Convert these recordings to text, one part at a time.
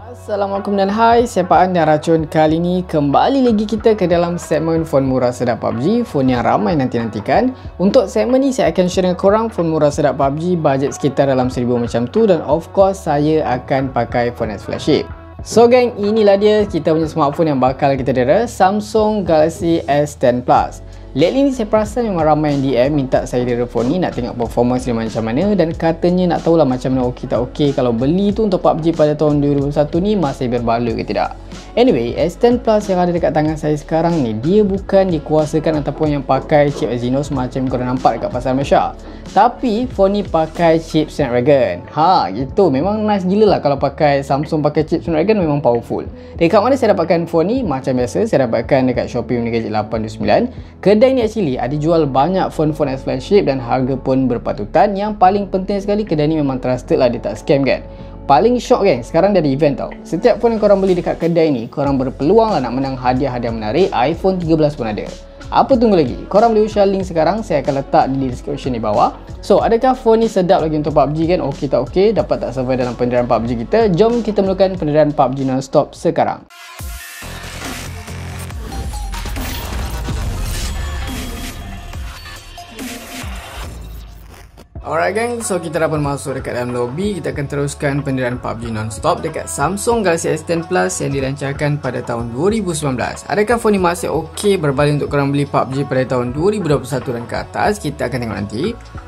Assalamualaikum dan hai, saya Pak An dan Racun. Kali ni kembali lagi kita ke dalam segmen phone murah sedap PUBG, phone yang ramai nanti-nantikan. Untuk segmen ni saya akan share dengan korang phone murah sedap PUBG, bajet sekitar dalam 1000 macam tu, dan of course saya akan pakai phone as flagship. So gang, inilah dia kita punya smartphone yang bakal kita dera, Samsung Galaxy S10 Plus. Lately ni saya perasan memang ramai yang DM minta saya dera phone ni, nak tengok performance dia macam mana, dan katanya nak tahulah macam mana okey tak okey kalau beli tu untuk PUBG pada tahun 2021 ni masih berbaloi ke tidak. Anyway, S10 Plus yang ada dekat tangan saya sekarang ni, dia bukan dikuasakan ataupun yang pakai chip Exynos macam korang nampak dekat pasar Malaysia. Tapi phone ni pakai chip Snapdragon. Gitu, memang nice gila lah kalau pakai Samsung pakai chip Snapdragon, memang powerful. Dekat mana saya dapatkan phone ni? Macam biasa, saya dapatkan dekat Shopee Gadget 829. Kedai ni actually ada jual banyak phone-phone as flagship dan harga pun berpatutan. Yang paling penting sekali, kedai ni memang trusted lah, dia tak scam kan. Paling shock geng, sekarang dia ada event tau. Setiap phone yang korang beli dekat kedai ni, korang berpeluang lah nak menang hadiah-hadiah menarik. iPhone 13 pun ada. Apa tunggu lagi? Korang boleh share link sekarang, saya akan letak di description di bawah. So, adakah phone ni sedap lagi untuk PUBG kan? Okey tak okey? Dapat tak survive dalam pendedahan PUBG kita? Jom kita mulakan pendedahan PUBG non-stop sekarang. Alright gang, so kita dah pun masuk dekat dalam lobby. Kita akan teruskan pendedahan PUBG non-stop dekat Samsung Galaxy S10 Plus yang dilancarkan pada tahun 2019. Adakah phone ni masih okey berbalik untuk korang beli PUBG pada tahun 2021 dan ke atas? Kita akan tengok nanti.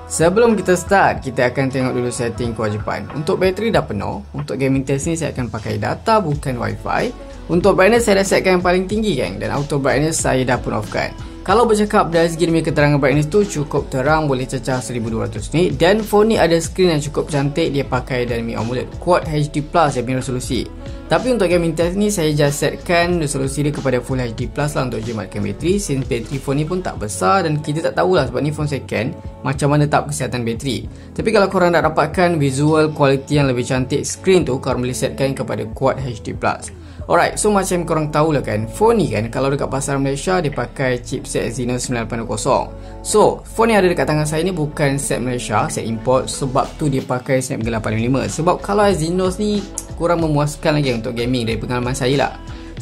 Sebelum kita start, kita akan tengok dulu setting kewajipan. Untuk bateri dah penuh. Untuk gaming test ni saya akan pakai data bukan wifi. Untuk brightness saya dah setkan yang paling tinggi gang, dan auto brightness saya dah pun offkan. Kalau bercakap dari segi demi keterangan brightness tu cukup terang, boleh cecah 1200 nit, dan phone ni ada skrin yang cukup cantik, dia pakai Dynamic AMOLED Quad HD Plus yang punya resolusi. Tapi untuk gaming test ni saya just setkan resolusi dia kepada Full HD Plus lah untuk jimatkan bateri, since bateri phone ni pun tak besar dan kita tak tahulah sebab ni phone second macam mana tahap kesihatan bateri. Tapi kalau korang nak dapatkan visual quality yang lebih cantik skrin tu, korang boleh setkan kepada Quad HD Plus. Alright, so macam korang tahulah kan, phone ni kan kalau dekat pasar Malaysia dia pakai chipset Exynos 980. So, phone yang ada dekat tangan saya ni bukan set Malaysia, set import, sebab tu dia pakai Snapdragon 855. Sebab kalau Exynos ni kurang memuaskan lagi untuk gaming dari pengalaman saya lah.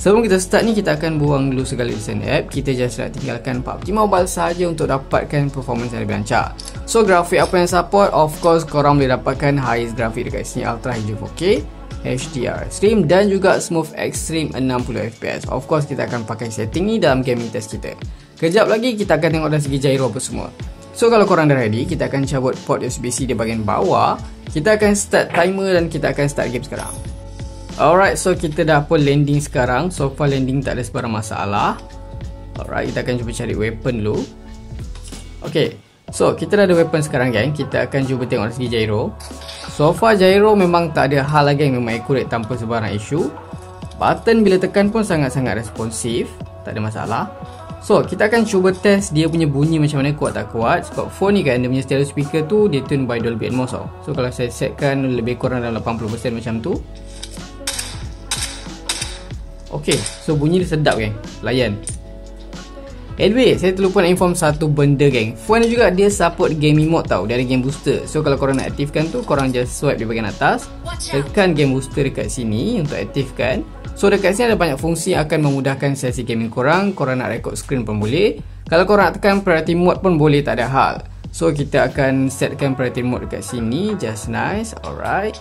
Sebelum kita start ni, kita akan buang dulu segala recent app. Kita just nak tinggalkan PUBG Mobile saja untuk dapatkan performance yang lebih lancar. So, grafik apa yang support? Of course, korang boleh dapatkan highest grafik dekat sini, Ultra HD 4K, HDR Extreme dan juga Smooth Extreme 60fps. Of course kita akan pakai setting ni dalam gaming test kita. Kejap lagi kita akan tengok dari segi gyro apa semua. So kalau korang dah ready, kita akan cabut port USB-C di bahagian bawah. Kita akan start timer dan kita akan start game sekarang. Alright, so kita dah pun landing sekarang. So far landing tak ada sebarang masalah. Alright, kita akan cuba cari weapon dulu. Okay, so kita dah ada weapon sekarang gang. Kita akan cuba tengok dari segi gyro. So far gyro memang tak ada hal lagi, yang memang accurate tanpa sebarang isu. Button bila tekan pun sangat-sangat responsif, tak ada masalah. So kita akan cuba test dia punya bunyi macam mana, kuat tak kuat. Sebab phone ni kan dia punya stereo speaker tu dia tune by Dolby Atmos tau. So kalau saya setkan lebih kurang dalam 80% macam tu. Okay, so bunyi dia sedap geng, layan. Anyway, saya terlupa nak inform satu benda geng. Phone ni juga dia support gaming mode tau, dari game booster. So kalau korang nak aktifkan tu, korang just swipe di bahagian atas, tekan game booster dekat sini untuk aktifkan. So dekat sini ada banyak fungsi yang akan memudahkan sesi gaming korang. Korang nak record screen pun boleh. Kalau korang nak tekan priority mode pun boleh, tak ada hal. So kita akan setkan priority mode dekat sini, just nice. Alright.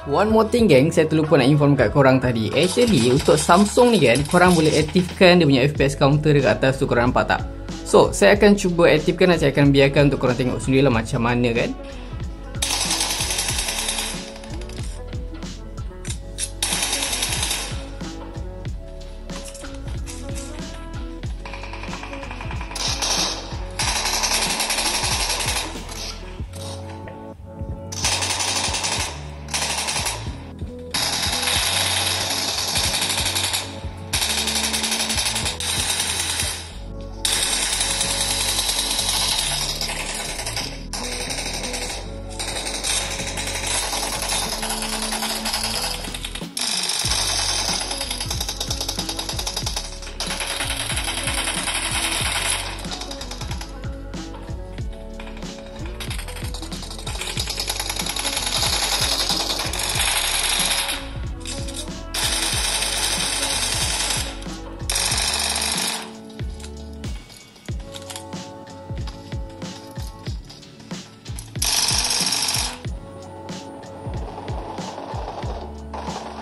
One more thing gang, saya terlupa nak inform kat korang tadi. Actually untuk Samsung ni kan, korang boleh aktifkan dia punya FPS counter dekat atas tu, korang nampak tak? So saya akan cuba aktifkan dan saya akan biarkan untuk korang tengok sendiri lah macam mana kan.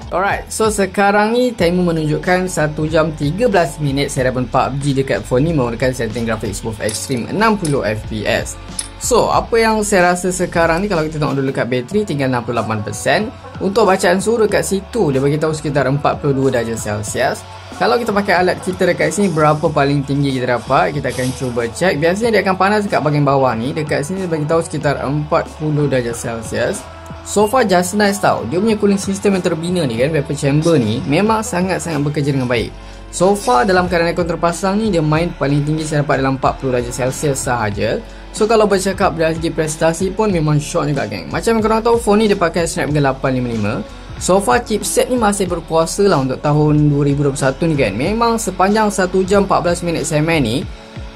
Alright, so sekarang ni timer menunjukkan 1 jam 13 minit saya dah PUBG dekat phone ni menggunakan setting grafik Smooth Extreme 60fps. So, apa yang saya rasa sekarang ni, kalau kita tengok dulu kat bateri tinggal 68%. Untuk bacaan suhu dekat situ dia bagi tahu sekitar 42 darjah Celsius. Kalau kita pakai alat kita dekat sini, berapa paling tinggi kita dapat? Kita akan cuba cek. Biasanya dia akan panas dekat bahagian bawah ni. Dekat sini dia bagi tahu sekitar 40 darjah Celsius. So far just nice tau. Dia punya cooling system yang terbina ni kan, vapor chamber ni memang sangat-sangat bekerja dengan baik. So far dalam keadaan aircon terpasang ni, dia main paling tinggi saya dapat dalam 40 darjah Celsius sahaja. So kalau bercakap dari segi prestasi pun memang shock juga geng. Macam korang tahu, phone ni dia pakai Snapdragon 855. So far chipset ni masih berkuasa lah untuk tahun 2021 ni kan. Memang sepanjang 1 jam 14 minit saya main ni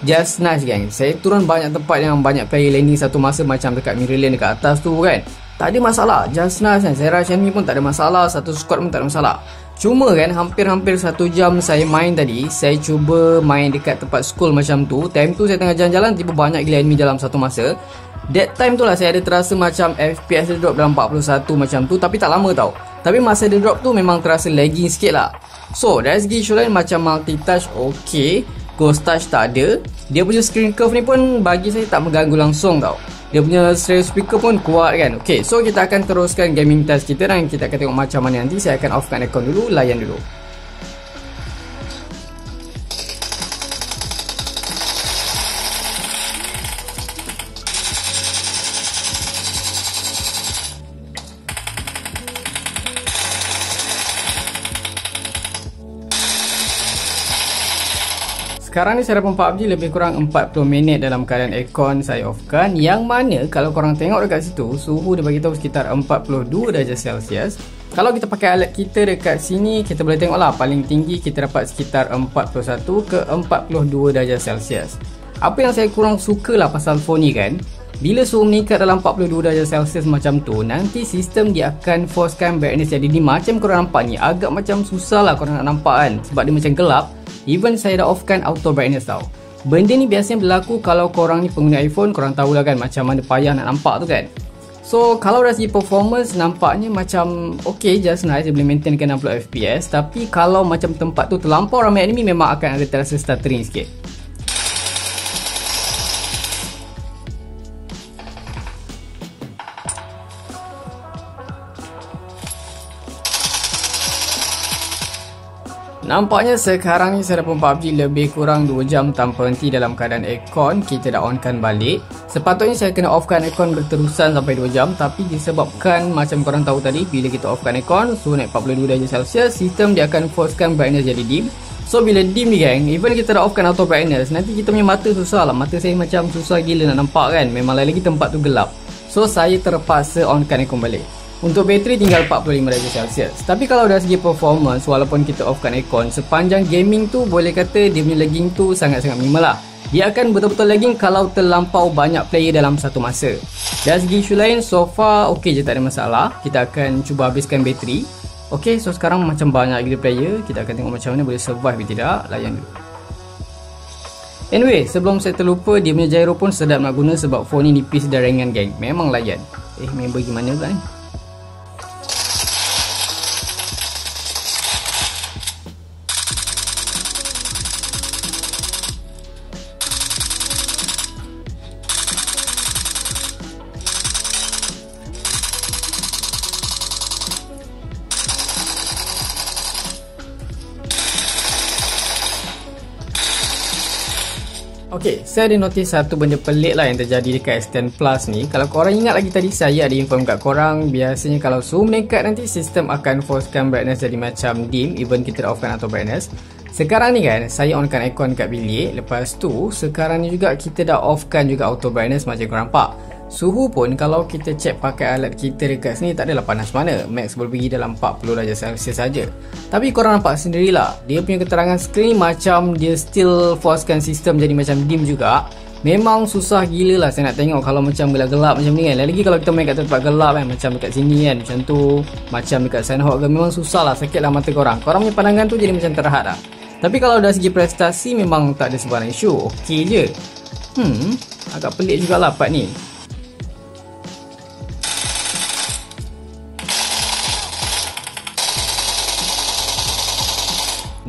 just nice geng. Saya turun banyak tempat yang banyak player landing satu masa, macam dekat mirror lane dekat atas tu kan. Tak ada masalah, just nice kan. Saya rasa ni pun tak ada masalah, satu squad pun tak ada masalah. Cuma kan hampir-hampir 1 jam saya main tadi, saya cuba main dekat tempat school macam tu. Time tu saya tengah jalan-jalan, tiba banyak gila enemy dalam satu masa. That time tu lah saya ada terasa macam FPS dia drop dalam 41 macam tu. Tapi tak lama tau. Tapi masa dia drop tu memang terasa lagging sikit lah. So dari segi issue lain, macam multitouch ok, ghost touch tak ada. Dia punya screen curve ni pun bagi saya tak mengganggu langsung tau. Dia punya stereo speaker pun kuat kan. Ok, so kita akan teruskan gaming test kita dan kita akan tengok macam mana nanti. Saya akan offkan aircon dulu, layan dulu. Sekarang ni saya dah PUBG lebih kurang 40 minit dalam keadaan aircon saya offkan. Yang mana kalau korang tengok dekat situ, suhu dia bagi tahu sekitar 42 darjah Celsius. Kalau kita pakai alat kita dekat sini, kita boleh tengok lah paling tinggi kita dapat sekitar 41 ke 42 darjah Celsius. Apa yang saya kurang suka lah pasal phone ni kan, bila suhu meningkat dalam 42 darjah Celsius macam tu, nanti sistem dia akan forcekan brightness jadi ni. Macam korang nampak ni, agak macam susah lah korang nak nampak kan, sebab dia macam gelap. Even saya dah offkan auto brightness tau. Benda ni biasanya berlaku kalau korang ni pengguna iPhone, korang tahulah kan macam mana payah nak nampak tu kan. So kalau dari segi performance nampaknya macam ok, just nice, dia boleh maintainkan 60fps. Tapi kalau macam tempat tu terlampau ramai enemy, memang akan ada terasa stuttering sikit. Nampaknya sekarang ni saya dah PUBG lebih kurang 2 jam tanpa henti dalam keadaan aircon. Kita dah onkan balik. Sepatutnya saya kena offkan aircon berterusan sampai 2 jam. Tapi disebabkan macam korang tahu tadi, bila kita offkan aircon, suhu naik 42 darjah Celsius, sistem dia akan forcekan brightness jadi dim. So bila dim ni gang, even kita dah offkan auto brightness, nanti kita punya mata susah lah. Mata saya macam susah gila nak nampak kan. Memang lagi tempat tu gelap. So saya terpaksa onkan aircon balik. Untuk bateri tinggal 45 darjah Celsius. Tapi kalau dari segi performance, walaupun kita offkan aircon, sepanjang gaming tu boleh kata dia punya lagging tu sangat-sangat minimal lah. Dia akan betul-betul lagging kalau terlampau banyak player dalam satu masa. Dari segi isu lain, so far ok je, tak ada masalah. Kita akan cuba habiskan bateri. Ok, so sekarang macam banyak gila player. Kita akan tengok macam mana boleh survive ke tidak. Layan dulu. Anyway, sebelum saya terlupa, dia punya gyro pun sedap nak guna sebab phone ni nipis dan ringan geng. Memang layan. Member gimana pula ni? Ok, saya ada notice satu benda pelik lah yang terjadi dekat S10 Plus ni. Kalau korang ingat lagi tadi, saya ada inform kat korang, biasanya kalau suhu meningkat nanti sistem akan forcekan brightness jadi macam dim, even kita dah offkan auto brightness. Sekarang ni kan, saya onkan aircon kat bilik. Lepas tu, sekarang ni juga kita dah offkan juga auto brightness macam korang nampak. Suhu pun kalau kita cek pakai alat kita dekat sini tak adalah panas mana. Max boleh pergi dalam 40 darjah Celsius saja. Tapi korang nampak sendirilah, dia punya keterangan skrin macam dia still forcekan sistem jadi macam dim juga. Memang susah gila lah saya nak tengok kalau macam gelap-gelap macam ni kan. Lagi kalau kita main kat tempat gelap kan, macam dekat sini kan, macam tu, macam dekat Sandhawk kan, memang susah lah, sakit lah mata korang. Korang punya pandangan tu jadi macam terhad lah. Tapi kalau dari segi prestasi memang tak ada sebarang isu, okey je. Agak pelik jugalah part ni.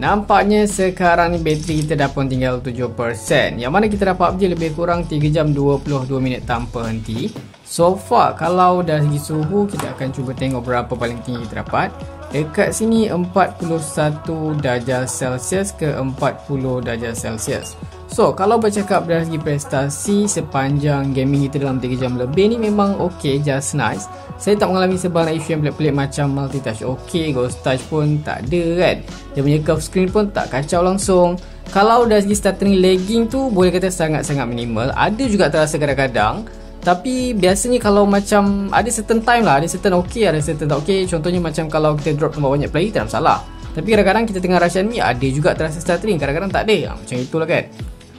Nampaknya sekarang ni bateri kita dah pun tinggal 7%, yang mana kita dah PUBG lebih kurang 3 jam 22 minit tanpa henti. So far, kalau dari segi suhu, kita akan cuba tengok berapa paling tinggi kita dapat. Dekat sini 41 darjah Celsius ke 40 darjah Celsius. So, kalau bercakap dari segi prestasi sepanjang gaming kita dalam 3 jam lebih ni memang ok, just nice. Saya tak mengalami sebarang isu yang pelik-pelik macam multitouch ok, ghost touch pun tak ada kan. Dia punya curve screen pun tak kacau langsung. Kalau dari segi stuttering lagging tu boleh kata sangat-sangat minimal. Ada juga terasa kadang-kadang. Tapi biasanya kalau macam ada certain time lah, ada certain ok, ada certain tak ok. Contohnya macam kalau kita drop tempat banyak player tak ada masalah. Tapi kadang-kadang kita tengah rush enemy ada juga terasa stuttering, kadang-kadang tak ada. Macam itulah kan.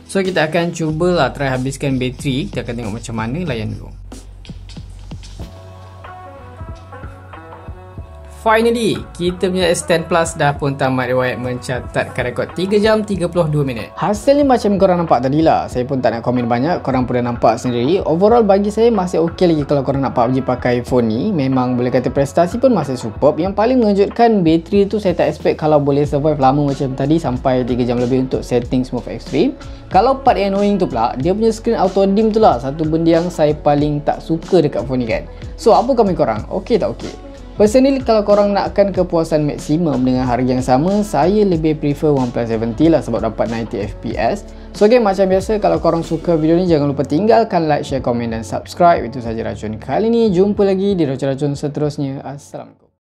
So kita akan cubalah try habiskan bateri. Kita akan tengok macam mana, layan dulu. Finally, kita punya S10 Plus dah pun tamat riwayat mencatatkan rekod 3 jam 32 minit. Hasilnya macam korang nampak tadi lah. Saya pun tak nak komen banyak, korang pun dah nampak sendiri. Overall bagi saya masih ok lagi kalau korang nak PUBG pakai phone ni. Memang boleh kata prestasi pun masih superb. Yang paling mengejutkan, bateri tu saya tak expect kalau boleh survive lama macam tadi sampai 3 jam lebih untuk setting smooth extreme. Kalau part yang annoying tu pula, dia punya screen auto dim tu lah satu benda yang saya paling tak suka dekat phone ni kan. So apa komen korang? Ok tak ok? Personally, kalau korang nakkan kepuasan maksimum dengan harga yang sama, saya lebih prefer OnePlus 70 lah sebab dapat 90fps. So okay, macam biasa, kalau korang suka video ni jangan lupa tinggalkan like, share, komen dan subscribe. Itu saja racun kali ni. Jumpa lagi di racun-racun seterusnya. Assalamualaikum.